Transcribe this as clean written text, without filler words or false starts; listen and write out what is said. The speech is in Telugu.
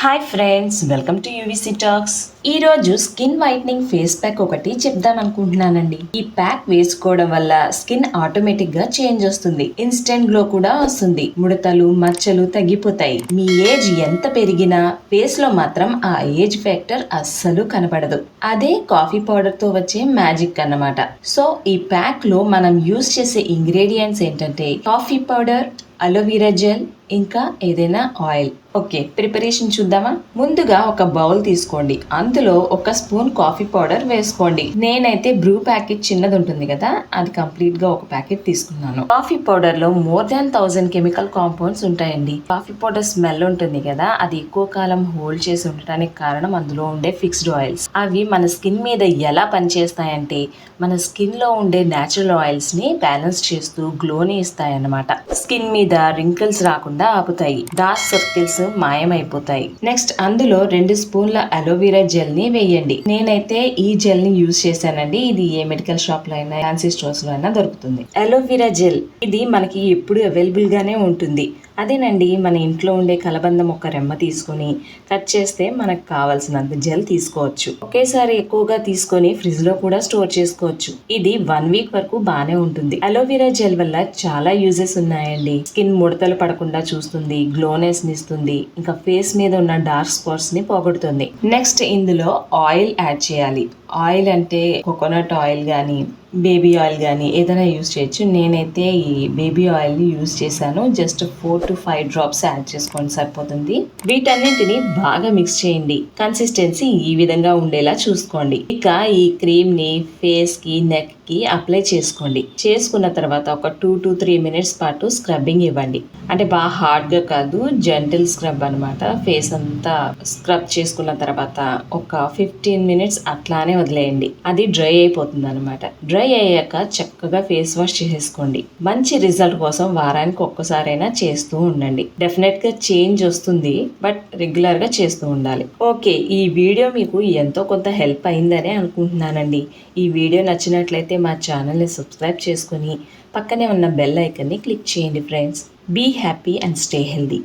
Hi friends, welcome to UVC talks. ఈ రోజు స్కిన్ వైట్నింగ్ ఫేస్ ప్యాక్ ఒకటి చెప్దాం అనుకుంటున్నానండి. ఈ ప్యాక్ వేసుకోవడం వల్ల స్కిన్ ఆటోమేటిక్ గా చేంజ్ వస్తుంది, ఇన్స్టెంట్ గ్లో కూడా వస్తుంది, ముడతలు మచ్చలు తగ్గిపోతాయి. మీ ఏజ్ ఎంత పెరిగినా ఫేస్ లో మాత్రం ఆ ఏజ్ ఫ్యాక్టర్ అస్సలు కనపడదు. అదే కాఫీ పౌడర్ తో వచ్చే మ్యాజిక్ అన్నమాట. సో ఈ ప్యాక్ లో మనం యూజ్ చేసే ఇంగ్రీడియంట్స్ ఏంటంటే కాఫీ పౌడర్, అలోవెరా జెల్, ఇంకా ఏదైనా ఆయిల్. ఓకే, ప్రిపరేషన్ చూద్దామా. ముందుగా ఒక బౌల్ తీసుకోండి, అందులో ఒక స్పూన్ కాఫీ పౌడర్ వేసుకోండి. నేనైతే బ్రూ ప్యాకెట్ చిన్నది ఉంటుంది కదా, అది కంప్లీట్ గా ఒక ప్యాకెట్ తీసుకున్నాను. కాఫీ పౌడర్ లో మోర్ దాన్ 1000 కెమికల్ కాంపౌండ్స్ ఉంటాయండి. కాఫీ పౌడర్ స్మెల్ ఉంటుంది కదా, అది ఎక్కువ కాలం హోల్డ్ చేసి ఉండటానికి కారణం అందులో ఉండే ఫిక్స్డ్ ఆయిల్స్. అవి మన స్కిన్ మీద ఎలా పనిచేస్తాయంటే మన స్కిన్ లో ఉండే న్యాచురల్ ఆయిల్స్ ని బ్యాలెన్స్ చేస్తూ గ్లోని ఇస్తాయన్నమాట. స్కిన్ మీద రింకిల్స్ రాకుండా ఆపుతాయి, డార్క్ సర్కిల్స్ మాయమైపోతాయి. నెక్స్ట్ అందులో 2 స్పూన్ల అలోవెరా జెల్ ని వేయండి. నేనైతే ఈ జెల్ ని యూజ్ చేశానండి. ఇది ఏ మెడికల్ షాప్ లో అయినా ఫ్యాన్సీ స్టోర్స్ లో అయినా దొరుకుతుంది. అలోవెరా జెల్ ఇది మనకి ఎప్పుడు అవైలబుల్ గానే ఉంటుంది. అదేనండి, మన ఇంట్లో ఉండే కలబంద మొక్క రెమ్మ తీసుకొని కట్ చేస్తే మనకు కావాల్సినంత జెల్ తీసుకోవచ్చు. ఒకేసారి ఎక్కువగా తీసుకొని ఫ్రిడ్జ్ లో కూడా స్టోర్ చేసుకోవచ్చు. ఇది 1 వీక్ వరకు బానే ఉంటుంది. అలోవెరా జెల్ వల్ల చాలా యూజెస్ ఉన్నాయండి. స్కిన్ ముడతలు పడకుండా చూస్తుంది, గ్లోనెస్ ని ఇస్తుంది, ఇంకా ఫేస్ మీద ఉన్న డార్క్ స్పాట్స్ ని పోగొడుతుంది. నెక్స్ట్ ఇందులో ఆయిల్ యాడ్ చేయాలి. ఆయిల్ అంటే కోకోనట్ ఆయిల్ కానీ బేబీ ఆయిల్ కానీ ఏదైనా యూజ్ చేయొచ్చు. నేనైతే ఈ బేబీ ఆయిల్ ని యూజ్ చేశాను. జస్ట్ 4 to 5 డ్రాప్స్ యాడ్ చేసుకోండి, సరిపోతుంది. వీటన్నింటిని బాగా మిక్స్ చేయండి. కన్సిస్టెన్సీ ఈ విధంగా ఉండేలా చూసుకోండి. ఇక ఈ క్రీమ్ ని ఫేస్ కి, నెక్ కి అప్లై చేసుకోండి. చేసుకున్న తర్వాత ఒక 2 to 3 మినిట్స్ పాటు స్క్రబ్బింగ్ ఇవ్వండి. అంటే బాగా హార్డ్ గా కాదు, జెంటిల్ స్క్రబ్ అనమాట. ఫేస్ అంతా స్క్రబ్ చేసుకున్న తర్వాత ఒక 15 మినిట్స్ అట్లానే వదిలేయండి. అది డ్రై అయిపోతుంది అనమాట. డ్రై అయ్యాక చక్కగా ఫేస్ వాష్ చేసేసుకోండి. మంచి రిజల్ట్ కోసం వారానికి ఒక్కసారైనా చేస్తూ ఉండండి. డెఫినెట్ గా చేంజ్ వస్తుంది, బట్ రెగ్యులర్ గా చేస్తూ ఉండాలి. ఓకే, ఈ వీడియో మీకు ఎంతో కొంత హెల్ప్ అయిందనే అనుకుంటున్నానండి. ఈ వీడియో నచ్చినట్లయితే మా ఛానల్ని సబ్స్క్రైబ్ చేసుకుని పక్కనే ఉన్న బెల్ ఐకన్ని క్లిక్ చేయండి friends. Be happy and stay healthy.